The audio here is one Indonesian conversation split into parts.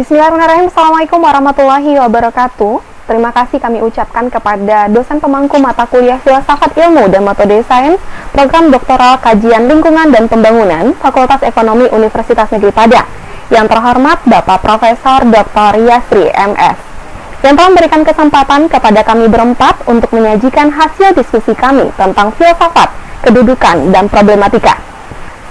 Bismillahirrahmanirrahim. Assalamualaikum warahmatullahi wabarakatuh. Terima kasih kami ucapkan kepada dosen pemangku mata kuliah Filsafat Ilmu dan Metode Sains, Program Doktoral Kajian Lingkungan dan Pembangunan, Fakultas Ekonomi Universitas Negeri Padang, yang terhormat Bapak Profesor Dr. Yasri MS, yang telah memberikan kesempatan kepada kami berempat untuk menyajikan hasil diskusi kami tentang filsafat, kedudukan, dan problematika.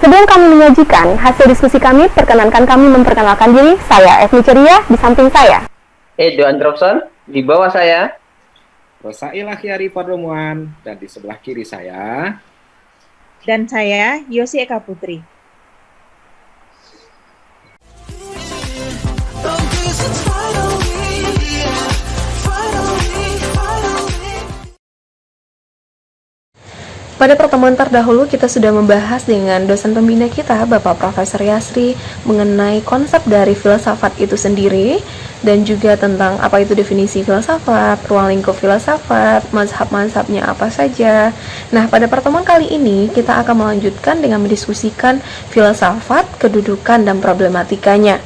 Sebelum kami menyajikan hasil diskusi kami, perkenankan kami memperkenalkan diri. Saya Efni Ceria, di samping saya Edo Andropson, di bawah saya Rosail Akhyari Pardomuan, dan di sebelah kiri saya. Dan saya Yosi Eka Putri. Pada pertemuan terdahulu kita sudah membahas dengan dosen pembina kita, Bapak Profesor Yasri, mengenai konsep dari filsafat itu sendiri dan juga tentang apa itu definisi filsafat, ruang lingkup filsafat, mazhab-mazhabnya apa saja. Nah, pada pertemuan kali ini kita akan melanjutkan dengan mendiskusikan filsafat, kedudukan, dan problematikanya.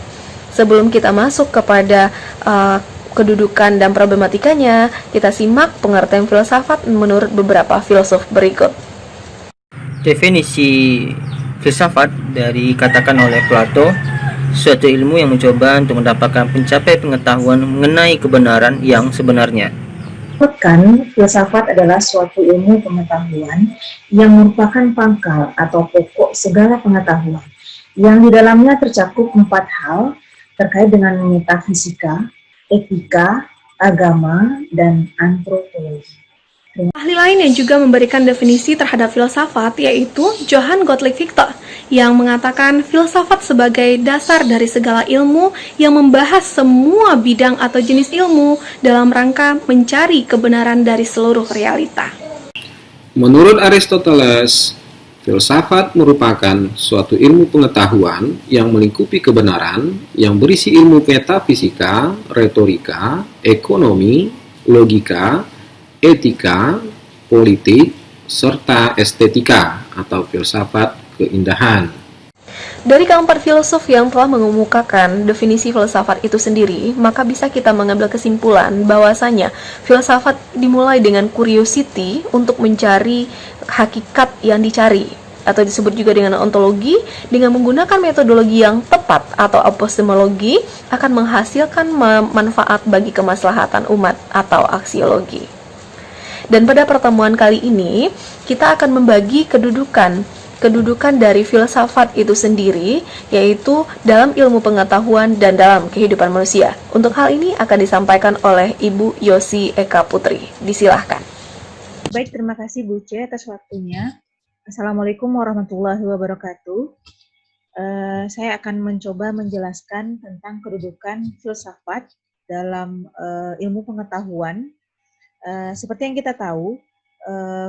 Sebelum kita masuk kepada kedudukan dan problematikanya, kita simak pengertian filsafat menurut beberapa filsuf berikut. definisi filsafat dari katakan oleh Plato, suatu ilmu yang mencoba untuk mendapatkan pencapai pengetahuan mengenai kebenaran yang sebenarnya. Filsafat adalah suatu ilmu pengetahuan yang merupakan pangkal atau pokok segala pengetahuan, yang di dalamnya tercakup 4 hal terkait dengan metafisika, etika, agama, dan antropologi. Ahli lain yang juga memberikan definisi terhadap filsafat yaitu Johann Gottlieb Fichte, yang mengatakan filsafat sebagai dasar dari segala ilmu yang membahas semua bidang atau jenis ilmu dalam rangka mencari kebenaran dari seluruh realita. Menurut Aristoteles, filsafat merupakan suatu ilmu pengetahuan yang melingkupi kebenaran, yang berisi ilmu metafisika, retorika, ekonomi, logika, etika, politik, serta estetika atau filsafat keindahan. Dari keempat filsuf yang telah mengemukakan definisi filsafat itu sendiri, maka bisa kita mengambil kesimpulan bahwasanya filsafat dimulai dengan curiosity untuk mencari hakikat yang dicari, atau disebut juga dengan ontologi. Dengan menggunakan metodologi yang tepat atau epistemologi akan menghasilkan manfaat bagi kemaslahatan umat atau aksiologi. Dan pada pertemuan kali ini kita akan membagi kedudukan dari filsafat itu sendiri, yaitu dalam ilmu pengetahuan dan dalam kehidupan manusia. Untuk hal ini akan disampaikan oleh Ibu Yosi Eka Putri. Disilahkan. Baik, terima kasih Bu C atas waktunya. Assalamualaikum warahmatullahi wabarakatuh. Saya akan mencoba menjelaskan tentang kedudukan filsafat dalam ilmu pengetahuan. Seperti yang kita tahu,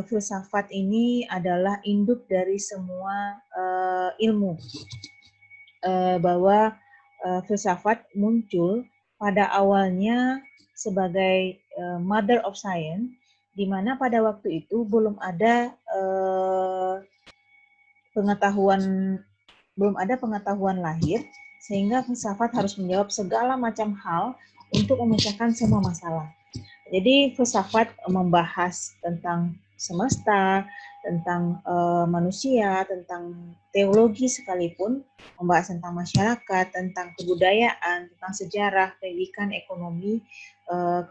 filsafat ini adalah induk dari semua ilmu. Bahwa filsafat muncul pada awalnya sebagai mother of science, di mana pada waktu itu belum ada pengetahuan lahir, sehingga filsafat harus menjawab segala macam hal untuk memecahkan semua masalah. Jadi filsafat membahas tentang semesta, tentang manusia, tentang teologi sekalipun, membahas tentang masyarakat, tentang kebudayaan, tentang sejarah, pendidikan, ekonomi,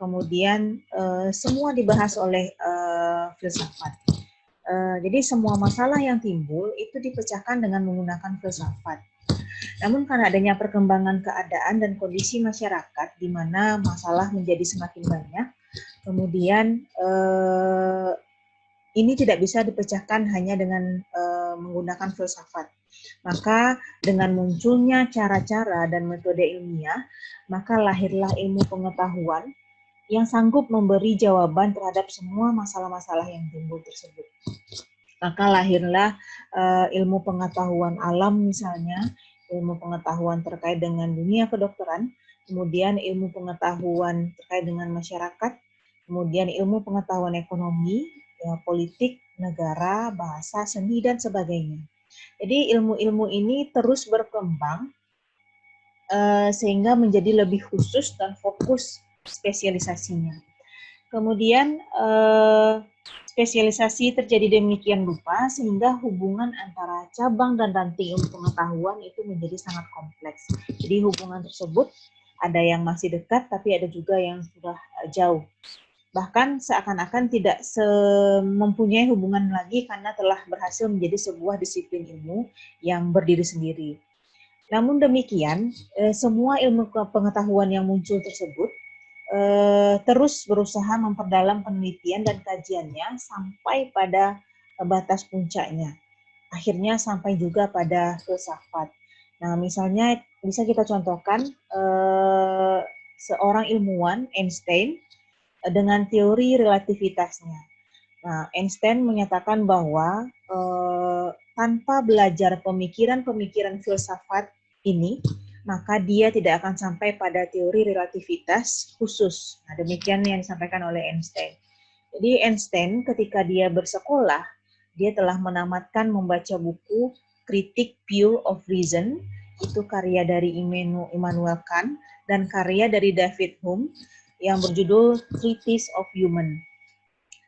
kemudian semua dibahas oleh filsafat. Jadi semua masalah yang timbul itu dipecahkan dengan menggunakan filsafat. Namun karena adanya perkembangan keadaan dan kondisi masyarakat di mana masalah menjadi semakin banyak, kemudian ini tidak bisa dipecahkan hanya dengan menggunakan filsafat. Maka dengan munculnya cara-cara dan metode ilmiah, maka lahirlah ilmu pengetahuan yang sanggup memberi jawaban terhadap semua masalah-masalah yang timbul tersebut. Maka lahirlah ilmu pengetahuan alam misalnya, ilmu pengetahuan terkait dengan dunia kedokteran, kemudian ilmu pengetahuan terkait dengan masyarakat, kemudian ilmu pengetahuan ekonomi, politik, negara, bahasa, seni, dan sebagainya. Jadi ilmu-ilmu ini terus berkembang sehingga menjadi lebih khusus dan fokus spesialisasinya. Kemudian spesialisasi terjadi demikian rupa sehingga hubungan antara cabang dan ranting ilmu pengetahuan itu menjadi sangat kompleks. Jadi hubungan tersebut ada yang masih dekat tapi ada juga yang sudah jauh. Bahkan seakan-akan tidak mempunyai hubungan lagi karena telah berhasil menjadi sebuah disiplin ilmu yang berdiri sendiri. Namun demikian, semua ilmu pengetahuan yang muncul tersebut terus berusaha memperdalam penelitian dan kajiannya sampai pada batas puncaknya. Akhirnya sampai juga pada filsafat. Nah, misalnya bisa kita contohkan seorang ilmuwan, Einstein, dengan teori relativitasnya. Nah, Einstein menyatakan bahwa tanpa belajar pemikiran-pemikiran filsafat ini, maka dia tidak akan sampai pada teori relativitas khusus. Nah, demikian yang disampaikan oleh Einstein. Jadi Einstein ketika dia bersekolah, dia telah menamatkan membaca buku Critique Pure of Reason, itu karya dari Immanuel Kant, dan karya dari David Hume yang berjudul Treatise of Human.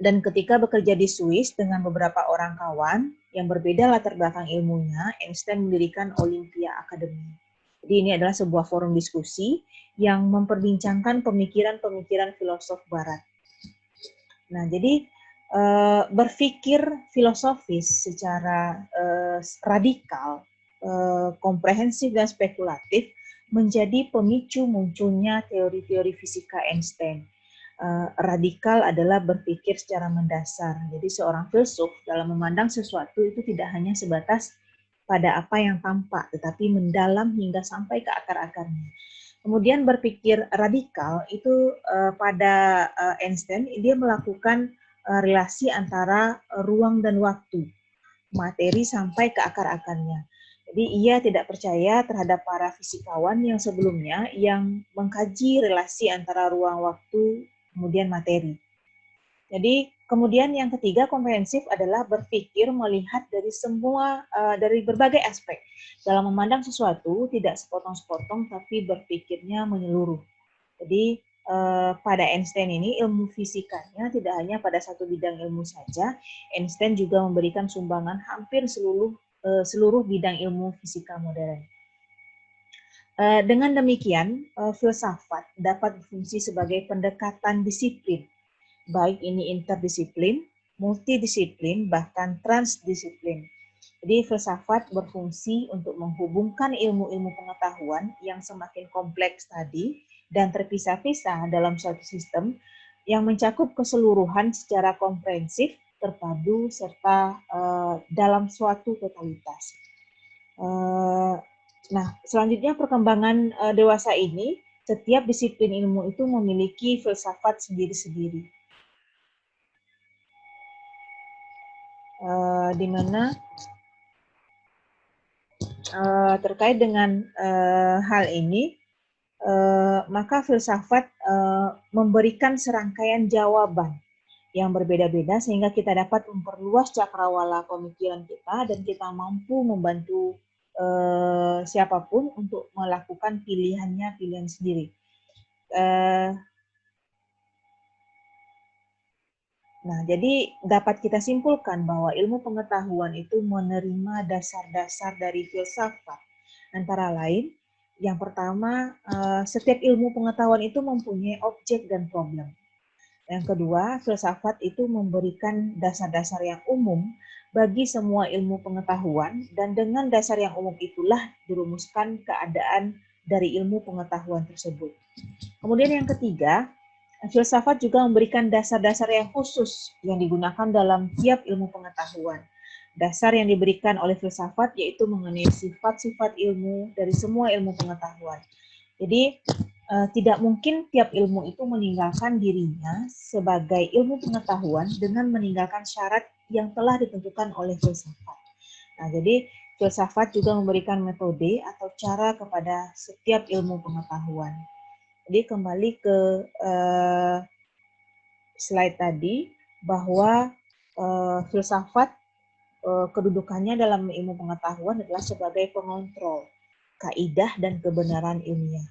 Dan ketika bekerja di Swiss dengan beberapa orang kawan yang berbeda latar belakang ilmunya, Einstein mendirikan Olympia Academy. Jadi ini adalah sebuah forum diskusi yang memperbincangkan pemikiran-pemikiran filosof barat. Nah, jadi berpikir filosofis secara radikal, komprehensif dan spekulatif menjadi pemicu munculnya teori-teori fisika Einstein. Radikal adalah berpikir secara mendasar. Jadi seorang filsuf dalam memandang sesuatu itu tidak hanya sebatas pada apa yang tampak, tetapi mendalam hingga sampai ke akar-akarnya. Kemudian berpikir radikal itu pada Einstein, dia melakukan relasi antara ruang dan waktu, materi sampai ke akar-akarnya. Jadi ia tidak percaya terhadap para fisikawan yang sebelumnya yang mengkaji relasi antara ruang waktu kemudian materi. Jadi kemudian yang ketiga komprehensif adalah berpikir melihat dari dari berbagai aspek. Dalam memandang sesuatu tidak sepotong-sepotong tapi berpikirnya menyeluruh. Jadi pada Einstein ini ilmu fisikanya tidak hanya pada satu bidang ilmu saja, Einstein juga memberikan sumbangan hampir seluruh bidang ilmu fisika modern. Dengan demikian, filsafat dapat berfungsi sebagai pendekatan disiplin, baik ini interdisiplin, multidisiplin, bahkan transdisiplin. Jadi filsafat berfungsi untuk menghubungkan ilmu-ilmu pengetahuan yang semakin kompleks tadi dan terpisah-pisah dalam suatu sistem yang mencakup keseluruhan secara komprehensif, terpadu, serta dalam suatu totalitas. Nah, selanjutnya perkembangan dewasa ini, setiap disiplin ilmu itu memiliki filsafat sendiri-sendiri. Di mana terkait dengan hal ini, maka filsafat memberikan serangkaian jawaban yang berbeda-beda sehingga kita dapat memperluas cakrawala pemikiran kita dan kita mampu membantu siapapun untuk melakukan pilihan sendiri. Nah, jadi dapat kita simpulkan bahwa ilmu pengetahuan itu menerima dasar-dasar dari filsafat. Antara lain, yang pertama, setiap ilmu pengetahuan itu mempunyai objek dan problem. Yang kedua, filsafat itu memberikan dasar-dasar yang umum bagi semua ilmu pengetahuan, dan dengan dasar yang umum itulah dirumuskan keadaan dari ilmu pengetahuan tersebut. Kemudian yang ketiga, filsafat juga memberikan dasar-dasar yang khusus yang digunakan dalam tiap ilmu pengetahuan. Dasar yang diberikan oleh filsafat yaitu mengenai sifat-sifat ilmu dari semua ilmu pengetahuan. Jadi tidak mungkin tiap ilmu itu meninggalkan dirinya sebagai ilmu pengetahuan dengan meninggalkan syarat yang telah ditentukan oleh filsafat. Nah, jadi filsafat juga memberikan metode atau cara kepada setiap ilmu pengetahuan. Jadi kembali ke slide tadi bahwa filsafat kedudukannya dalam ilmu pengetahuan adalah sebagai pengontrol. kaidah dan kebenaran ilmiah.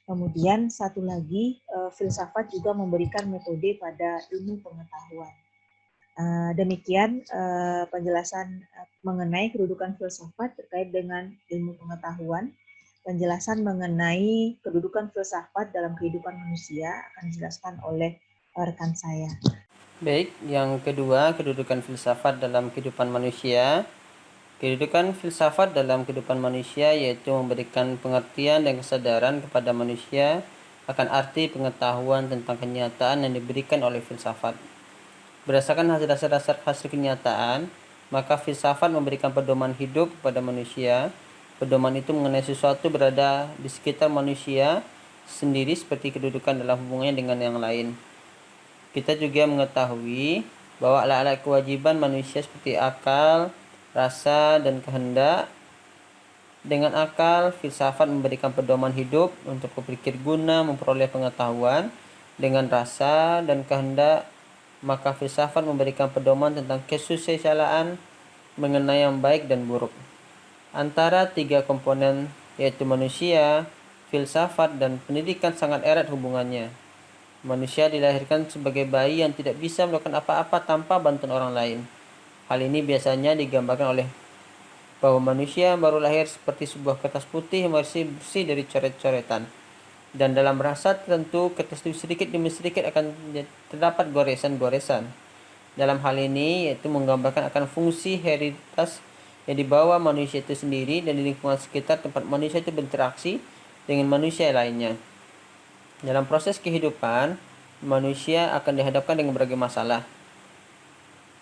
Kemudian satu lagi, filsafat juga memberikan metode pada ilmu pengetahuan. Demikian penjelasan mengenai kedudukan filsafat terkait dengan ilmu pengetahuan. Penjelasan mengenai kedudukan filsafat dalam kehidupan manusia akan dijelaskan oleh rekan saya. Baik, yang kedua, kedudukan filsafat dalam kehidupan manusia. Kedudukan filsafat dalam kehidupan manusia yaitu memberikan pengertian dan kesadaran kepada manusia akan arti pengetahuan tentang kenyataan yang diberikan oleh filsafat. Berdasarkan dasar-dasar hasil kenyataan, maka filsafat memberikan pedoman hidup kepada manusia. Pedoman itu mengenai sesuatu berada di sekitar manusia sendiri seperti kedudukan dalam hubungannya dengan yang lain. Kita juga mengetahui bahwa alat-alat kewajiban manusia seperti akal, rasa, dan kehendak. Dengan akal, filsafat memberikan pedoman hidup untuk berpikir guna memperoleh pengetahuan. Dengan rasa dan kehendak, maka filsafat memberikan pedoman tentang kesusialaan mengenai yang baik dan buruk. Antara tiga komponen yaitu manusia, filsafat, dan pendidikan sangat erat hubungannya. Manusia dilahirkan sebagai bayi yang tidak bisa melakukan apa-apa tanpa bantuan orang lain. Hal ini biasanya digambarkan oleh bahwa manusia baru lahir seperti sebuah kertas putih yang masih bersih dari coret-coretan. Dan dalam rasa tertentu, kertas itu sedikit demi sedikit akan terdapat goresan-goresan. Dalam hal ini, yaitu menggambarkan akan fungsi heritas yang dibawa manusia itu sendiri dan di lingkungan sekitar tempat manusia itu berinteraksi dengan manusia lainnya. Dalam proses kehidupan, manusia akan dihadapkan dengan berbagai masalah.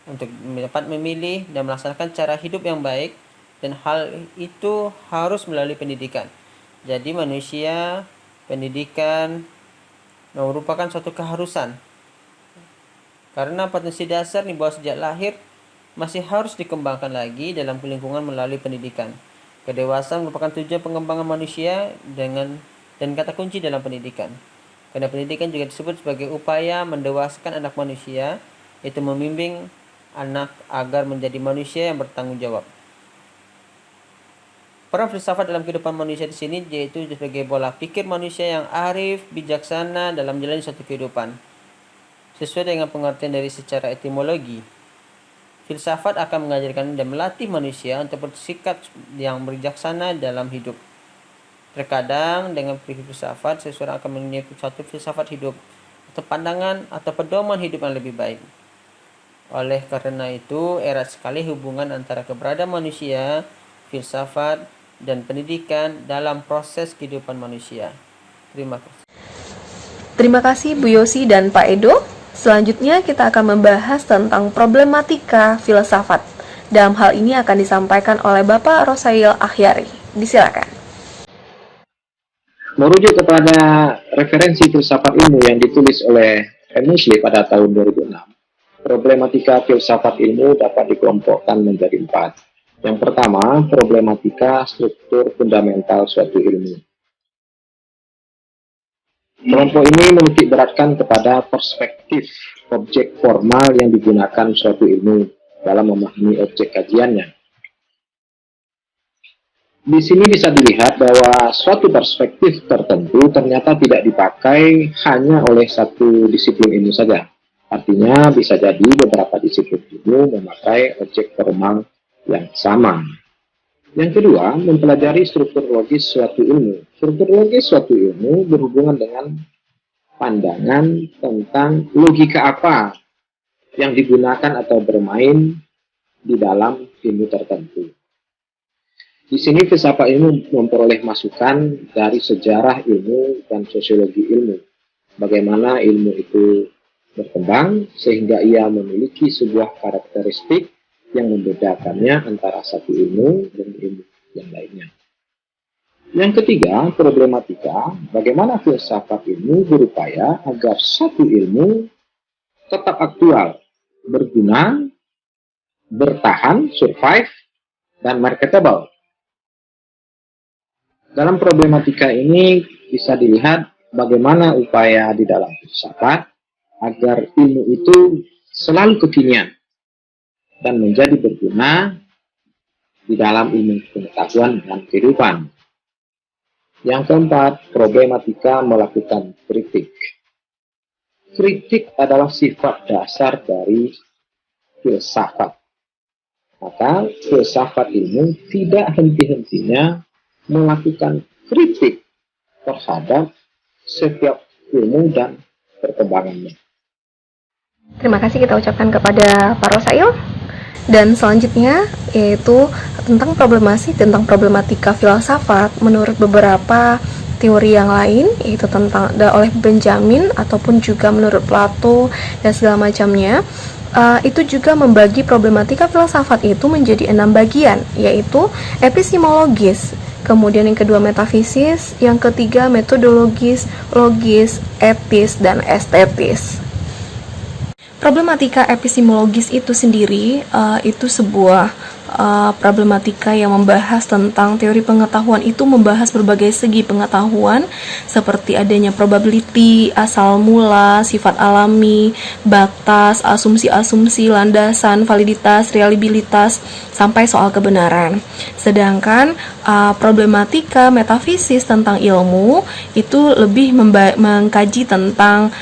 Untuk dapat memilih dan melaksanakan cara hidup yang baik, dan hal itu harus melalui pendidikan. Jadi manusia, pendidikan merupakan suatu keharusan. Karena potensi dasar di bawah sejak lahir masih harus dikembangkan lagi dalam lingkungan melalui pendidikan. Kedewasaan merupakan tujuan pengembangan manusia dan kata kunci dalam pendidikan. Karena pendidikan juga disebut sebagai upaya mendewaskan anak manusia, yaitu membimbing anak agar menjadi manusia yang bertanggung jawab. Peran filsafat dalam kehidupan manusia di sini yaitu sebagai pola pikir manusia yang arif, bijaksana dalam menjalani suatu kehidupan. Sesuai dengan pengertian dari secara etimologi, filsafat akan mengajarkan dan melatih manusia untuk bersikap yang bijaksana dalam hidup. Terkadang dengan filsafat, seseorang akan mempunyai suatu filsafat hidup atau pandangan atau pedoman hidup yang lebih baik. Oleh karena itu, erat sekali hubungan antara keberadaan manusia, filsafat, dan pendidikan dalam proses kehidupan manusia. Terima kasih. Terima kasih Bu Yosi dan Pak Edo. Selanjutnya kita akan membahas tentang problematika filsafat. Dalam hal ini akan disampaikan oleh Bapak Rosail Akhyari. Disilakan. Merujuk kepada referensi filsafat ilmu yang ditulis oleh Muslim pada tahun 2006, problematika filsafat ilmu dapat dikelompokkan menjadi 4. Yang pertama, problematika struktur fundamental suatu ilmu. Kelompok ini menitik beratkan kepada perspektif objek formal yang digunakan suatu ilmu dalam memahami objek kajiannya. Di sini bisa dilihat bahwa suatu perspektif tertentu ternyata tidak dipakai hanya oleh satu disiplin ilmu saja. Artinya bisa jadi beberapa disiplin ilmu memakai objek formal yang sama. Yang kedua, mempelajari struktur logis suatu ilmu. Struktur logis suatu ilmu berhubungan dengan pandangan tentang logika apa yang digunakan atau bermain di dalam ilmu tertentu. Di sini filsafat ilmu memperoleh masukan dari sejarah ilmu dan sosiologi ilmu. Bagaimana ilmu itu berkembang sehingga ia memiliki sebuah karakteristik yang membedakannya antara satu ilmu dan ilmu yang lainnya. Yang ketiga, problematika bagaimana filsafat ilmu berupaya agar satu ilmu tetap aktual, berguna, bertahan, survive, dan marketable. Dalam problematika ini bisa dilihat bagaimana upaya di dalam filsafat agar ilmu itu selalu kekinian dan menjadi berguna di dalam ilmu pengetahuan dan kehidupan. Yang keempat, problematika melakukan kritik. Kritik adalah sifat dasar dari filsafat. Maka filsafat ilmu tidak henti-hentinya melakukan kritik terhadap setiap ilmu dan perkembangannya. Terima kasih kita ucapkan kepada Pak Rosail. Dan selanjutnya yaitu tentang problematika filsafat menurut beberapa teori yang lain, yaitu oleh Benjamin ataupun juga menurut Plato dan segala macamnya. Itu juga membagi problematika filsafat itu menjadi 6 bagian, yaitu epistemologis, kemudian yang kedua metafisis, yang ketiga metodologis, logis, etis, dan estetis. Problematika epistemologis itu sendiri itu sebuah problematika yang membahas tentang teori pengetahuan, itu membahas berbagai segi pengetahuan seperti adanya probability, asal mula, sifat alami, batas, asumsi-asumsi, landasan, validitas, reliabilitas, sampai soal kebenaran. Sedangkan problematika metafisis tentang ilmu itu lebih mengkaji tentang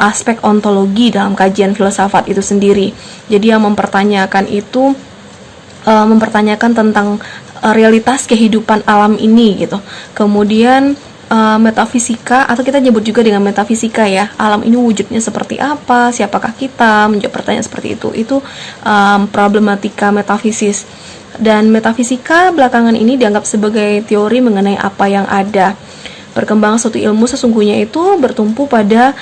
aspek ontologi dalam kajian filsafat itu sendiri. Jadi yang mempertanyakan itu mempertanyakan tentang realitas kehidupan alam ini gitu. Kemudian metafisika, atau kita nyebut juga dengan metafisika ya, alam ini wujudnya seperti apa, siapakah kita, menjawab pertanyaan seperti itu problematika metafisis. Dan metafisika belakangan ini dianggap sebagai teori mengenai apa yang ada. Perkembangan suatu ilmu sesungguhnya itu bertumpu pada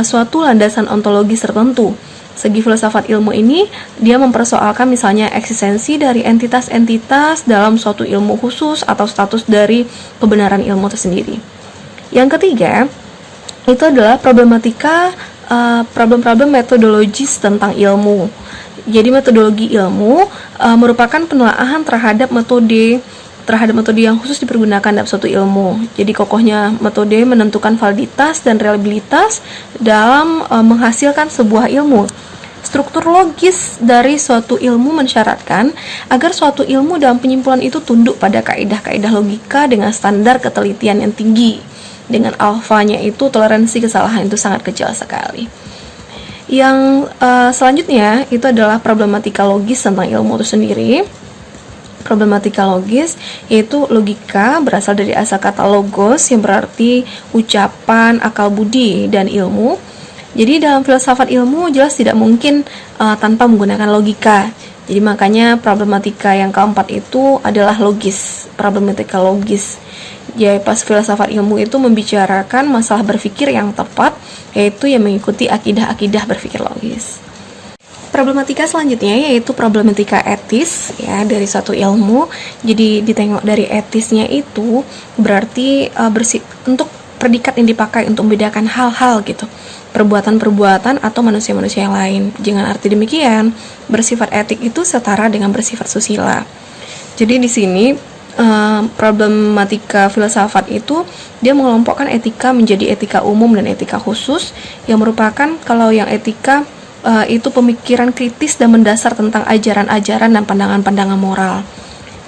suatu landasan ontologis tertentu. Segi filsafat ilmu ini, dia mempersoalkan misalnya eksistensi dari entitas-entitas dalam suatu ilmu khusus atau status dari kebenaran ilmu tersendiri. Yang ketiga, itu adalah problematika problem-problem metodologis tentang ilmu. Jadi metodologi ilmu merupakan penelaahan terhadap metode yang khusus dipergunakan dalam suatu ilmu. Jadi kokohnya metode menentukan validitas dan reliabilitas dalam menghasilkan sebuah ilmu. Struktur logis dari suatu ilmu mensyaratkan agar suatu ilmu dalam penyimpulan itu tunduk pada kaidah-kaidah logika dengan standar ketelitian yang tinggi. Dengan alfanya itu toleransi kesalahan itu sangat kecil sekali. Yang selanjutnya itu adalah problematika logis tentang ilmu itu sendiri. Problematika logis yaitu logika berasal dari asal kata logos yang berarti ucapan, akal budi, dan ilmu. Jadi dalam filsafat ilmu jelas tidak mungkin tanpa menggunakan logika. Jadi makanya problematika yang keempat itu adalah logis, problematika logis. Jadi pas filsafat ilmu itu membicarakan masalah berpikir yang tepat, yaitu yang mengikuti akidah-akidah berpikir logis. Problematika selanjutnya yaitu problematika etis ya dari suatu ilmu. Jadi ditengok dari etisnya itu berarti untuk predikat yang dipakai untuk membedakan hal-hal gitu, perbuatan-perbuatan atau manusia-manusia yang lain. Jangan arti demikian, bersifat etik itu setara dengan bersifat susila. Jadi di sini problematika filsafat itu dia mengelompokkan etika menjadi etika umum dan etika khusus, yang merupakan kalau yang etika itu pemikiran kritis dan mendasar tentang ajaran-ajaran dan pandangan-pandangan moral.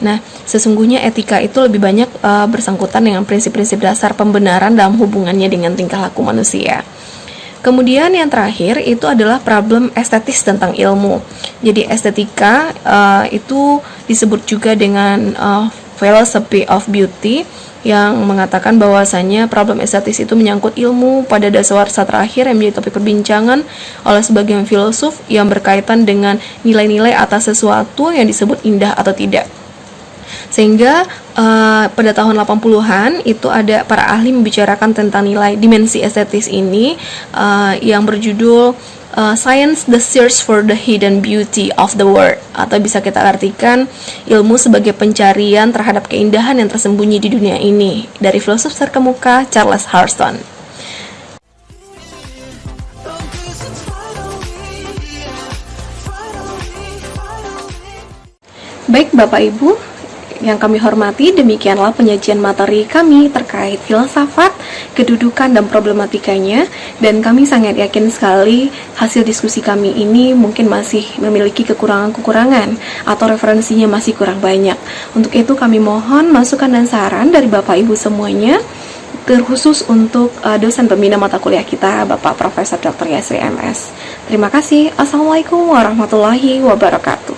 Nah, sesungguhnya etika itu lebih banyak bersangkutan dengan prinsip-prinsip dasar pembenaran dalam hubungannya dengan tingkah laku manusia. Kemudian yang terakhir itu adalah problem estetis tentang ilmu. Jadi estetika itu disebut juga dengan philosophy of beauty, yang mengatakan bahwasanya problem estetis itu menyangkut ilmu pada dasawarsa terakhir yang menjadi topik perbincangan oleh sebagian filsuf yang berkaitan dengan nilai-nilai atas sesuatu yang disebut indah atau tidak. Sehingga pada tahun 80-an itu ada para ahli membicarakan tentang nilai dimensi estetis ini yang berjudul Science the Search for the Hidden Beauty of the World, atau bisa kita artikan ilmu sebagai pencarian terhadap keindahan yang tersembunyi di dunia ini, dari filsuf terkemuka Charles Hurston. Baik Bapak Ibu, Yang kami hormati, demikianlah penyajian materi kami terkait filsafat, kedudukan, dan problematikanya. Dan kami sangat yakin sekali hasil diskusi kami ini mungkin masih memiliki kekurangan-kekurangan atau referensinya masih kurang banyak. Untuk itu kami mohon masukan dan saran dari Bapak Ibu semuanya, terkhusus untuk dosen pembina mata kuliah kita, Bapak Profesor Dr. Yasri MS. Terima kasih. Assalamualaikum warahmatullahi wabarakatuh.